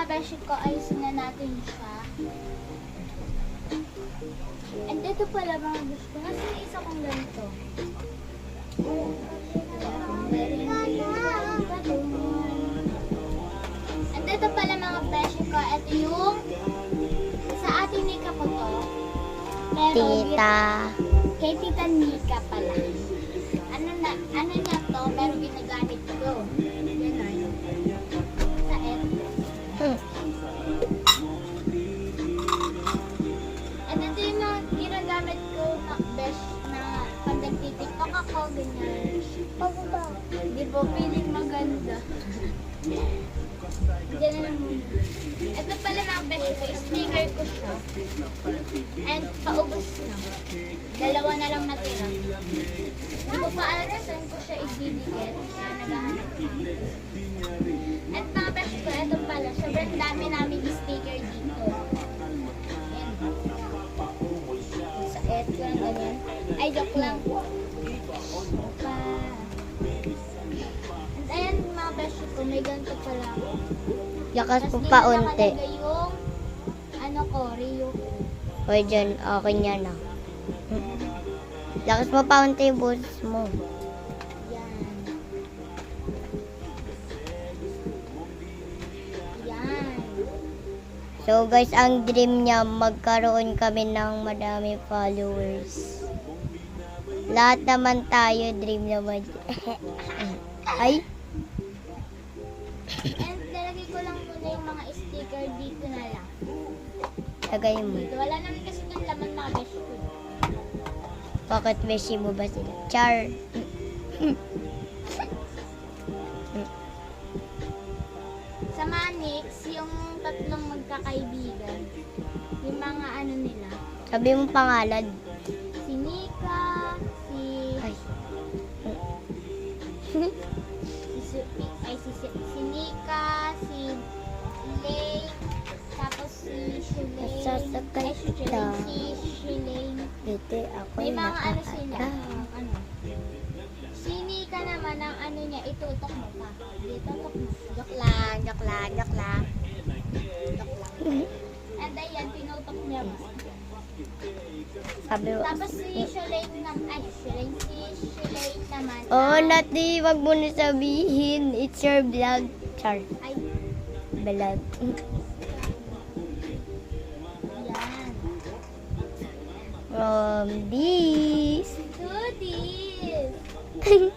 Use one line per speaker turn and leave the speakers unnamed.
beshi ko, ayusin na natin siya. And dito pala mga beshi ko, nasa isa kong ganito. And dito pala mga beshi ko, ito yung sa ating Nika ko to. Pero
Tita.
kay Tita Nika pala. Ano niya to, pero ginagamit ko. Ganun. Sa F. At ito yung mga ginagamit ko na besh na pag nagtitiktok ako, ganyan. Di ba, feeling maganda. Diyan na lang muna. Ito pala mga besh ko, sticker ko siya. And paubos na. Dalawa na lang natira. Hindi ko pa alam na saan ko siya i-didikit. Kaya naghahanap ako. At mga besh ko, ito pala. Sobrang dami namin sticker dito. Ayan. Sa et ko lang ganyan. Ay, joke lang. Pa. And ayan mga besh ko, may ganito pala.
Yakas po
Tapos
pa
dito
unti.
nakalagay yung ano ko, Rio.
Hoy, dyan. Okay niya na. Lakas mo pa unti yung boses mo.
Yan. Yan.
So guys, ang dream niya, magkaroon kami ng madami followers. Lahat naman tayo, dream naman. Ay,
And nalagay ko lang muna yung mga sticker dito na lang.
lagay mo.
Dito, wala naman kasi ng laman mga besh ko.
Bakit beshi mo ba sila? Char.
Sa Manix, yung tatlong magkakaibigan, yung mga ano nila,
Sabi mo pangalan.
si Nika, si
Ay.
si Nika, si Lay, tapos si Shilane,
Nasasakay kita.
si Shilane.
Dito ako
May mga ano sila,
nakakata.
ano. Si Nika naman, ang ano niya, itutok mo pa. Itutok mo. Joke lang, joke lang, joke lang. Joke lang. And ayan, tinutok niya pa.
Sabi mo.
Tapos si Shilane naman, si Shilane naman.
Oh, Nati, wag mo na sabihin. It's your vlog. Char.
Ay,
Vlog.
yan.
From this.
Do this.